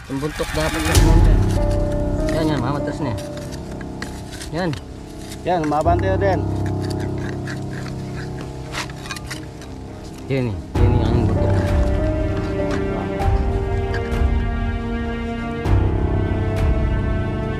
Yung buntok dapat na siya. Yan, yan, mamatas na. Yan. Yan, mabante na din. Yan eh. Yan yung buntok.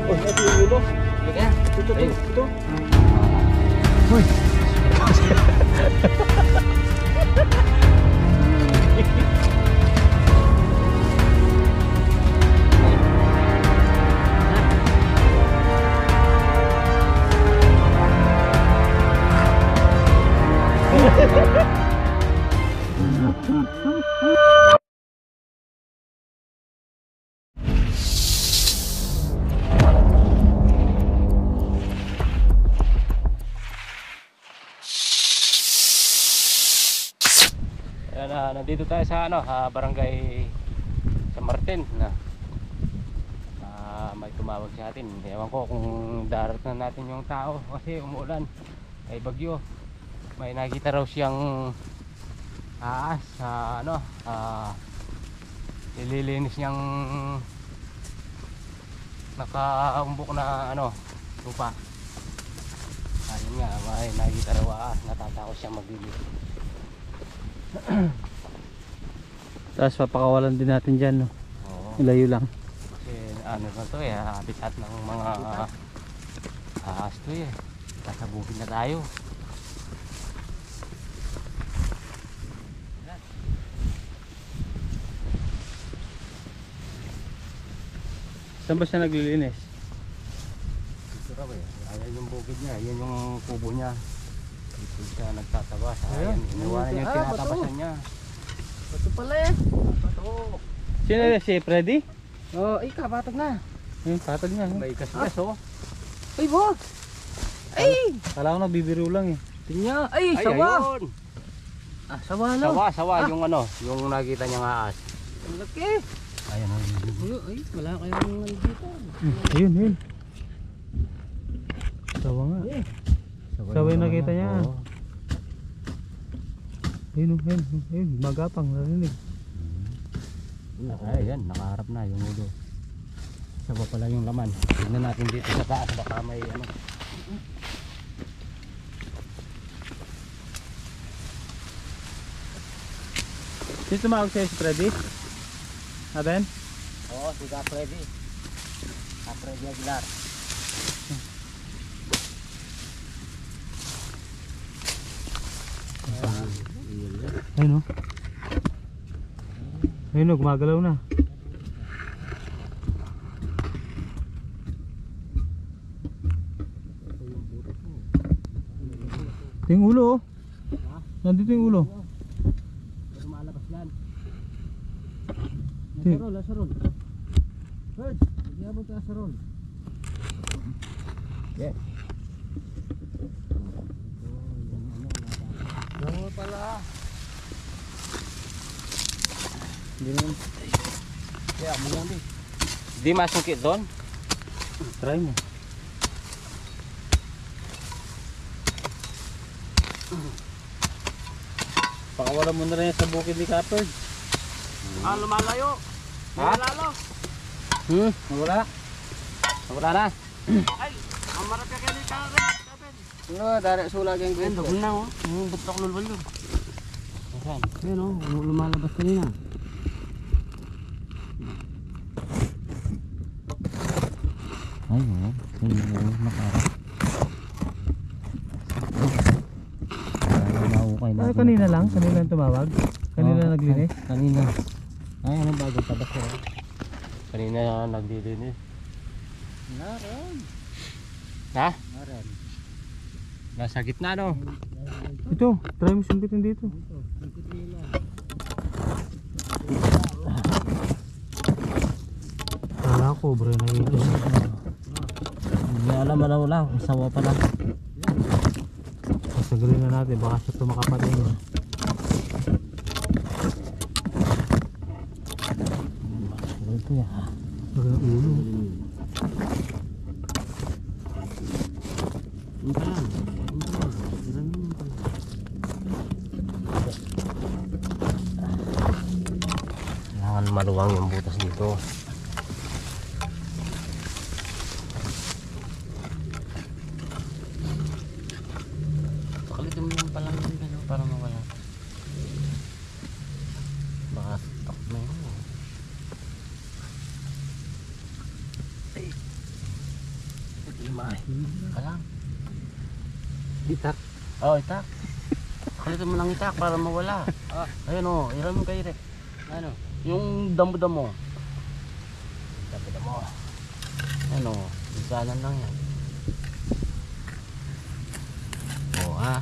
Oh, ito yung ulo. Halika. Ito. Uy. Nandito tayo sa barangay San Martin na may tumawag sa atin. Ewan ko kung darating na natin yung tao kasi umuulan, ay bagyo. May nakita raw siyang aas sa ililinis niyang nakaumbok na lupa. Ayun nga, may nakita raw aas, natatakot siyang maglinis. Tapos papakawalan din natin dyan, no? Oo. Ilayo lang. Kasi na to habitat ng mga ahas to sasabukin na tayo. Saan ba siya naglilinis? Dito raw ayan yung bukid niya, ayan yung kubo niya. Dito siya nagtatabas. Ayan, iniwanan niya yung tinatabasan niya. Ito pala eh. Pato. Sino na si Freddy? Oh, ay kapatag na. Yung patag niya. May kasgas Ay, bot. Ay! Kala ko nagbibiro lang eh. Tinya. Ay, Ay, sawa. ayun. Ah, sawa no. Sawa yung yung nakita niyang aas. Ang laki. Ayan o. Ay, wala kayong dito. Ayun. Sawa nga. Sawa yung nakita niya. Oo. Ayun, magapang narinig. Ayan, nakaharap na yung ulo. Sawa pala yung laman. Tignan natin dito sa taas, baka may Sino tumawag sa'yo si Freddy? Ben? Oo, si Freddy. Freddy Aguilar. Ayun o. Ayun o, gumagalaw na. Ito yung ulo o. Nandito yung ulo. Lumalabas yan. Lasarol. Bird, nagyabot ka lasarol. Yes. Oo pala. Hindi naman. Kaya mo yan din. Di masungkit doon? Try mo. Pakawala mo na rin sa bukid ni Kaperd. Lumalayo. Ha? Lalo. Wala. Wala na. Ay, ang marap ka kayo ni Karen. Dari sulag yung Ayun, grito. doon na oh. Yung butok lulwal yun. Ayan. Ayun oh, lumalabas kanina. Ayun, nakarap. Ay, kanina lang? Kanina lang tumawag? Kanina naglinis? Kanina. Ay, ano bagong tabas ko? Kanina naglilinis. Naran. Ha? Naran. Nasa gitna no? Ito, try mo sumpitin dito. Kala ko, bro, naiinis. Hindi alam mo lang, sawa pala. Sagalin na natin, baka siya tumakapatin. Ito yan. Ang ulo. Kailangan maluwang yung butas dito. Ay. Kalang. Itak. Oh, itak. Kalitan mo ng itak para mawala. Ah. Ayun o, iran mo kayo rin. Ano? Yung damo-damo. Sabi na mo. Ano, isanan lang yan. Oo ha.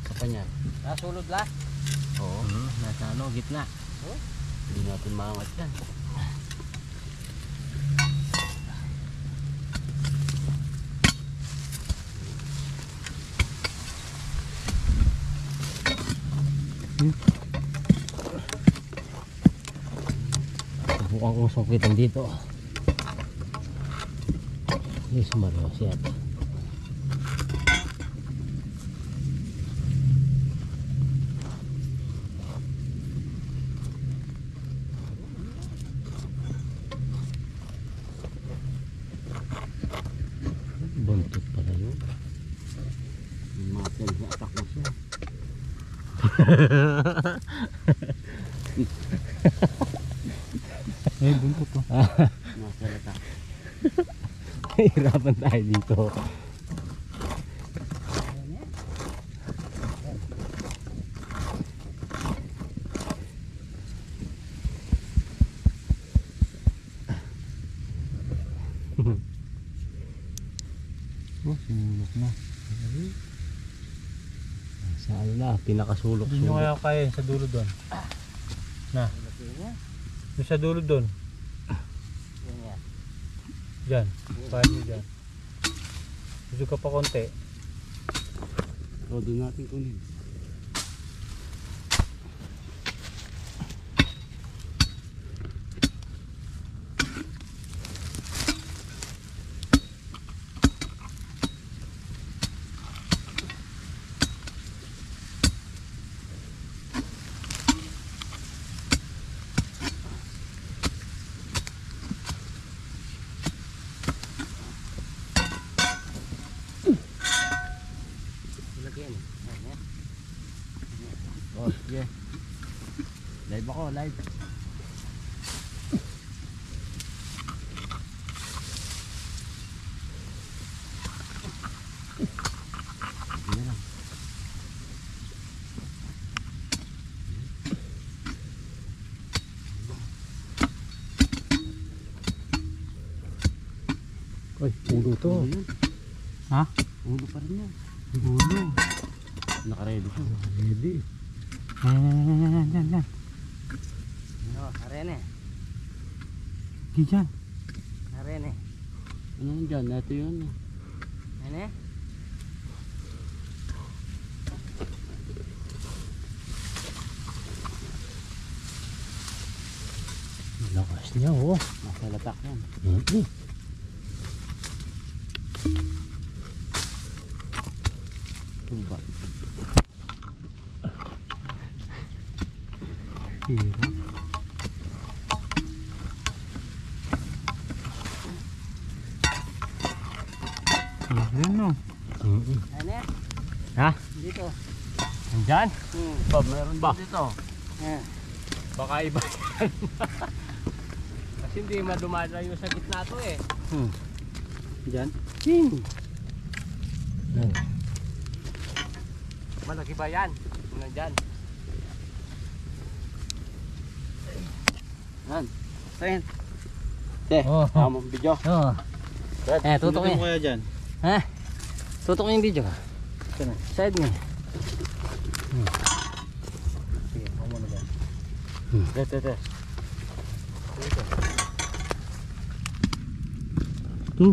Sa kanya. Nasulod la? Oo. Nasa ano, gitna. Hindi natin maangat yan. Mukhang usungkitan dito. Yes, Mario, siya. Buntot pala yun. Yung mga atak mo siya. Eh, buntot to. Masalata. Hirapan tayo dito. Oh, sinulok na. Sa ano na, pinakasulok-sulok. Hindi nyo kaya kaya sa dulo doon. Na. Yung sa dulo doon. Yan yan. Diyan. Kaya nyo dyan. Gusto ka pa konti. O, doon natin kunin. Lagyan. Ayan. Oh, sige. Live ako, live. Sige lang. Uy, ulo to. Ulo yun. Ha? Ulo pa rin yan. Ulo. Nakaready siya. Ready. Yan. Oh, arene. Di dyan. Arene. Ano yun dyan? Ito yun. Ano eh? Lakas niya, oh. Masalatak yan. Tumba. Hirap. Yan no. Ano eh? Ha? Dito. Nandyan? Ba, meron ba? Dito. Eh. Baka iba yan. Kasi hindi madumalayo sa gitna to eh. Dyan? Malaki ba yan? Nandyan. Yan. Sen. Te, Oh, tama ang video. Oh. Tutok Ano niya. kaya dyan? Ha? Tutok niya yung video ka. Saan na? Side niya. Sige, ako muna ba? Te. Tu.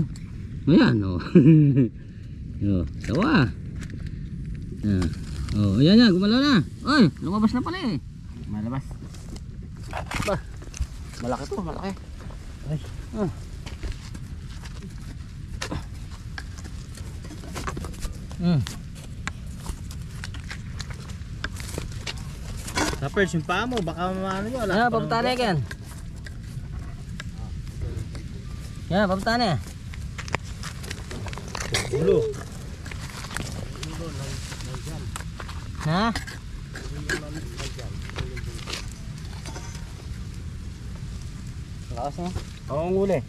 Ayan oh. Yo, sawa. Oh, ayan na, gumalaw na. Oy, lumabas na pala eh. Malabas. Ba, malaki to, malaki. Ay. Kapers, yung paa mo, baka maano nyo. Yan, papunta na yan. Yan, papunta na. Ulo. Ha? Lakas na. Oo, ang uli.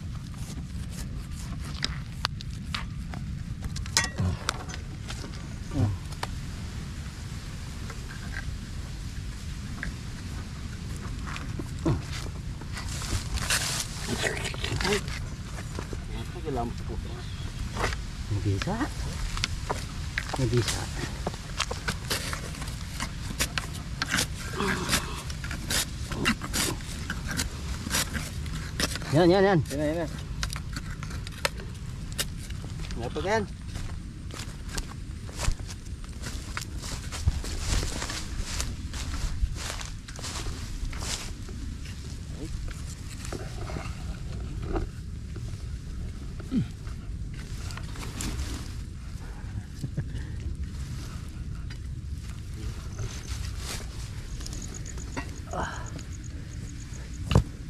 Lampu. Nabisa. Nabisa. Yan. Yan na. Ngayon yan.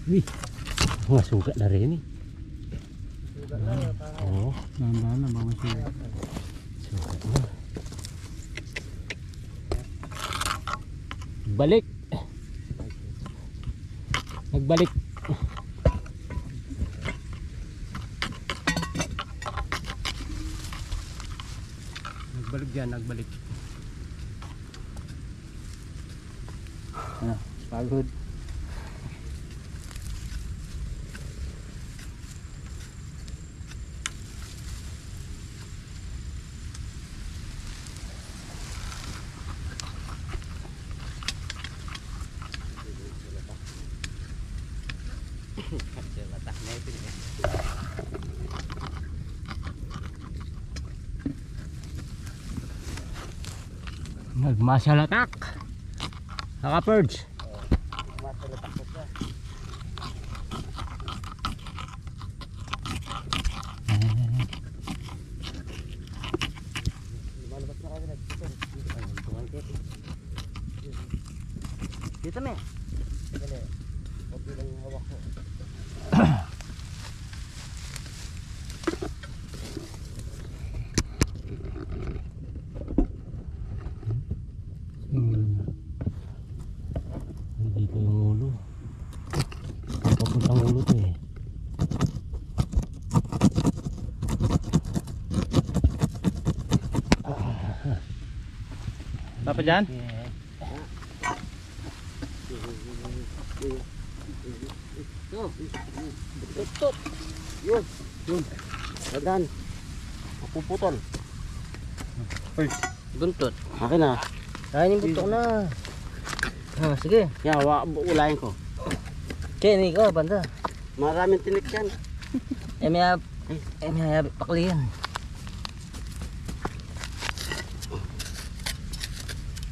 Wih, masuka na rin eh. Oo, Dahan-dahan na baka siya. suka na. Balik. Nagbalik. Nagbalik dyan, nagbalik. Pagod. Nagmasalatak. Naka-purge. Dito me. Dali. Okay lang yung hawak ko. Dito yung ulo. Papuntang ulo to eh. Dapat dyan? Tutot. Yun. Dadan. Mapuputol. Uy. Buntot. Akin na. Kain yung buntot na. Sige. Yan, ulayin ko. Kenny ka, banda. Maraming tinik yan. May pakli yan.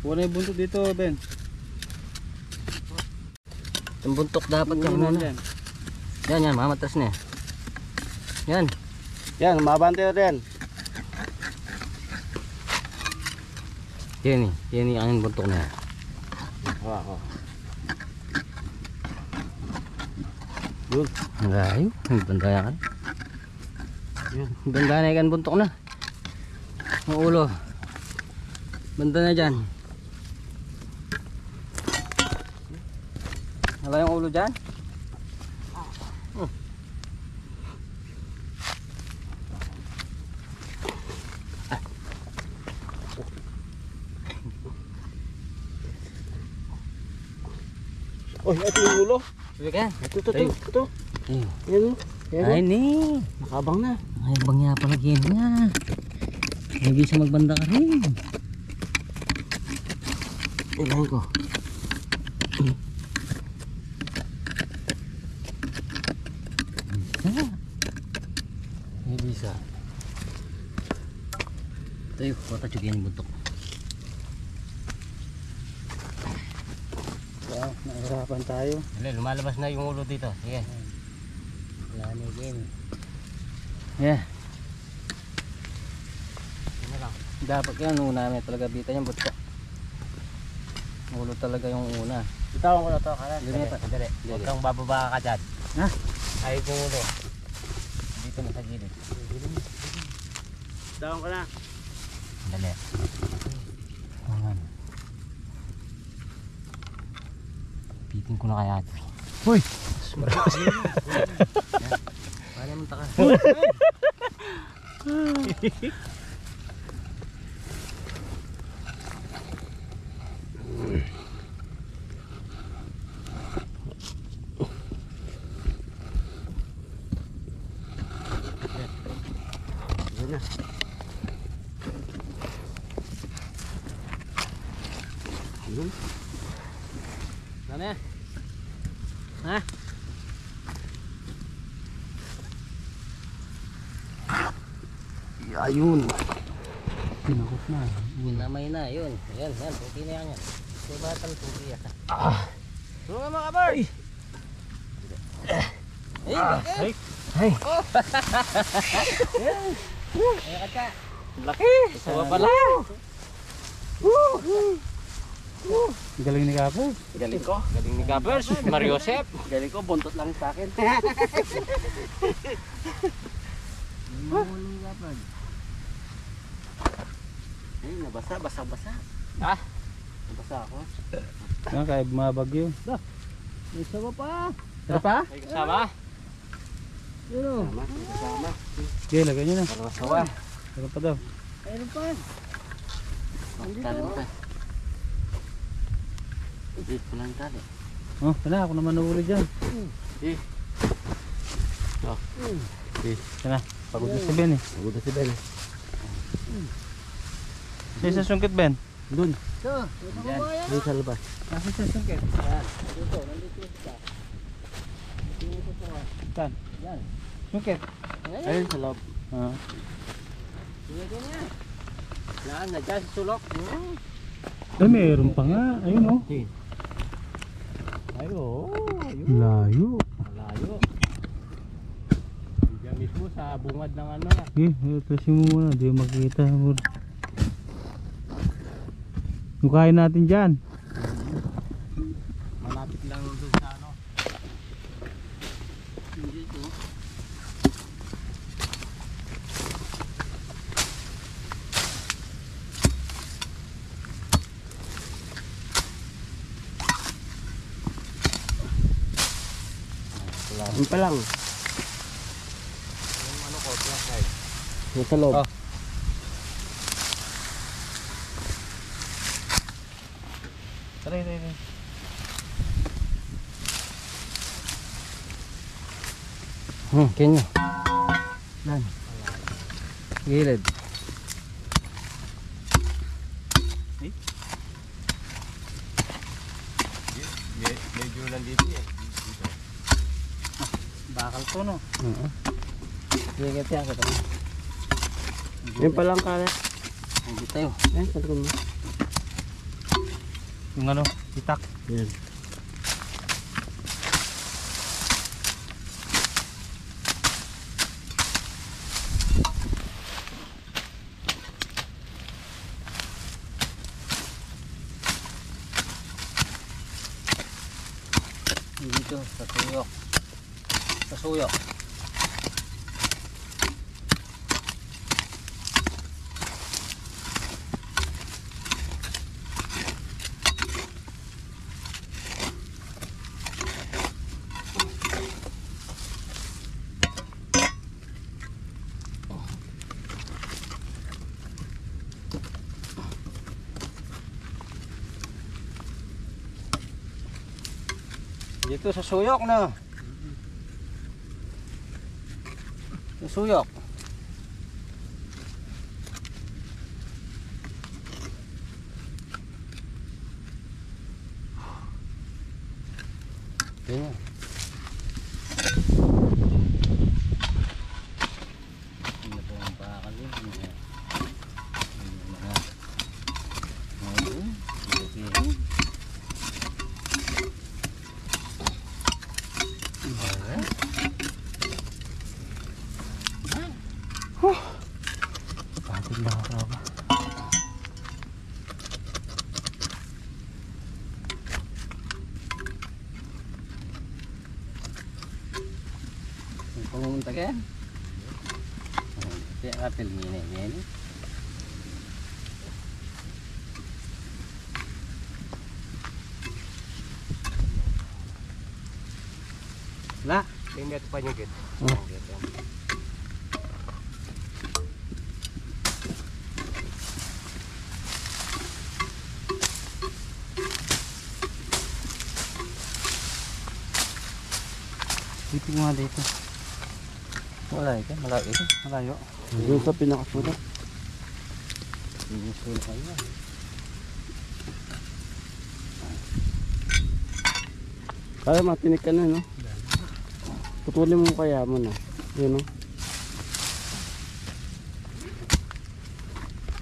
Wala yung buntot dito, Ben. Yung buntok dapat yung ano. Yan, mamatras na. Yan. Yan, mabante rin. Yan ang buntok na yan. Oo. Yun. Layo. Banda yan. Banda na yan buntok na. Ang ulo. Banda na dyan. Wala yung ulo dyan? Oh, ito yung ulo. Sige ka. Ito. Yan. Ay ni. Nakabang na. Ay bang niya pala niya. Hindi bisa magbanda ka rin. Ilahin ko. Hindi bisa. Ito yung kota tsukin yung buntok. Nahirapan tayo. Lumalabas na yung ulo dito. Sige. Wala na yung game. Yeah. Ano lang. Dapat yan, una may talaga bitan yung buntot. Ulo talaga yung una. Itawan ko na ito. Kanan. Dali. Huwag kang bababa ka dyan. Ha? Ayaw yung ulo. Dito na sa gilid. Itawan ko na. Dali. Ayan. Piting ko na kaya ito. Uy! Paano yung taka? Ayun na. Ayun. Ano yan? Ha? Ayun. Pinakot na. Namay na, yun. Ayan, yan. Puti na yan. May batang puti yan. Tulungan mga kabay! Ay, bakit? Ay. Ay, kaka. Laki! Sawa pala. Galing ni Kapos. Galing ko. Galing ni Kapos. Mario Joseph. Galing ko, buntot lang sa akin. Ay, nabasa, basa-basa. Ah? Nabasa ako. Kahit mga bagyo. May sawa pa. Ano pa? May kasama? Yun o. Kasama, kasama. Okay, lagay nyo na. Para masawa. Ano pa daw? Ayun pa. Tali mo pa. Hindi ko lang tali. Oh, wala. Ako naman nahuli dyan. Eh. Oh. Eh. Yan na. Pagod na si Ben eh. Pagod na si Ben. Sa isa sungkit Ben. Doon. Ito. Yan. Doon sa labas. Nasa isa sungkit. Yan. Dito. Nandito siya. Dito sa sawa. Saan? Yan. Sungkit. Ayun sa loob. Ah. Sige din yan. Naan na dyan, sulok. Ay, meron pa nga. Ayun oh. Ayo. Layo. Malayo. Diyan mismo sa bungad ng ano na. Okay, ito mo muna. Di makikita. Nukain natin dyan. Malapit lang doon sa ano. Dito. Yung pa lang. Yung ano ko, black side. Yung sa loob. Oh. Tara, tara. Kenya. Yan. Gilid. Medyo nandito eh. Bakal to no. Sige, tiyan ko ito. Yung pa lang kala. Hindi tayo. Ayun, sa likod mo. Yung ano, itak. Yan. Dito sa tuyok. Sa suyok. Dito sa suyok na. Sa suyok. Ganyan. Ano po ang bakal yun? Pagod lang ako ba? Pumunta ka? Kaya kapil mini mini. La. May meto pa yung git. Ipin nga dito. Wala ito, malayo ito. Malayo. Doon sa pinakasulok. Isulo kayo. Kaya matinik ka na, no? Putulin mo kaya mo na. Yun, no?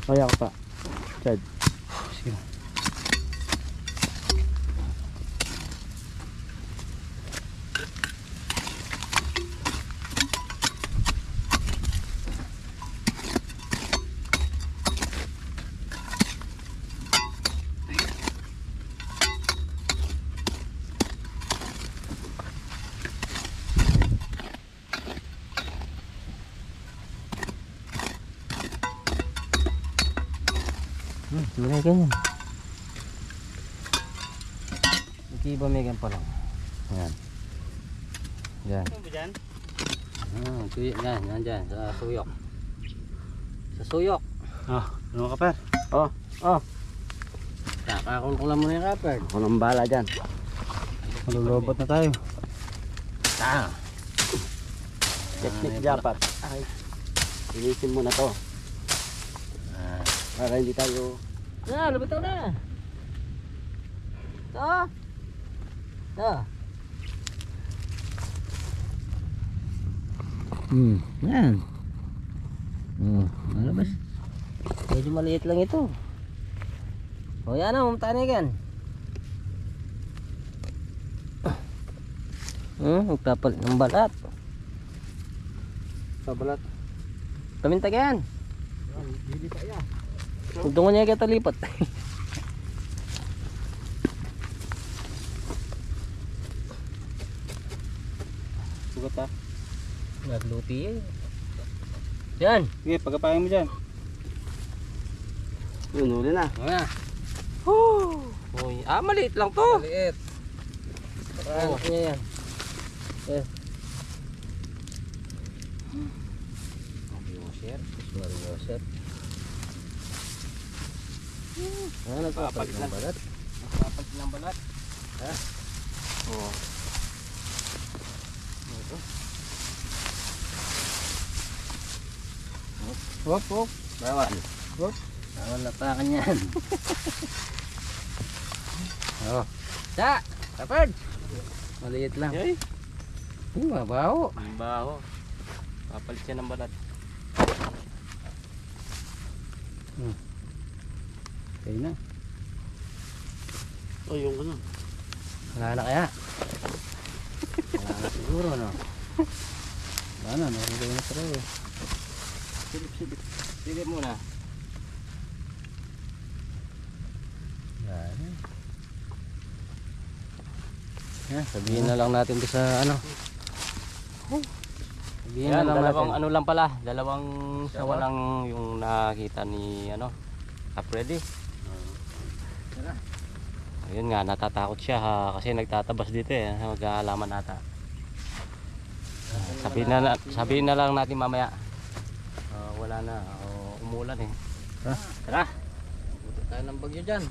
Kaya ka pa. Chad. Sige. Tunay ganyan. Hindi ba may ganyan pa lang? Ayan. Yan. Ano ba dyan? Tuyok yan. Yan dyan. Sa suyok. Sa suyok. Ano ka, per? Oh. Kakakul ko lang muna yung kapag. Ako nang bala dyan. Malulobot na tayo. Technique dapat. Ay. Ilisin mo na to. Para hindi tayo... Lumitaw na. Ito. Yan. Malabas. Medyo maliit lang ito. O yan na, mamtanigan. Magpapalit ng balat. Sa balat. Pamintag yan. Hindi pa yan. Tuntungan niya kita lipat. Sugat ha. Nagluti eh. Yan. Sige, pagkapain mo dyan. Yun, uli na. Nga. Uy, maliit lang to. Maliit. Ano niya yan? Mariosep. Nagpapalit ng balat. Nagpapalit ng balat. Oo. Hop, hop. Bawal. Hop. Bawal lapakan yan. Da! Kapag! Maliit lang. Yay. Mabaho. Ang baho. Papalit siya ng balat. Okay na. Oh, yung ano. Wala na kaya? Wala na siguro, no? Wala na, nakalagay na sa raw. Silip muna. Sabihin na lang natin doon sa ano. Sabihin na Yan, lang dalawang natin. ano lang pala. Dalawang sawa lang yung nakita ni Kapredi. Ayun nga, natatakot siya kasi nagtatabas dito eh. Mag-aalaman nata. Sabihin na lang natin mamaya. Wala na. Umulan eh. Tara. Buto tayo ng bagyo dyan.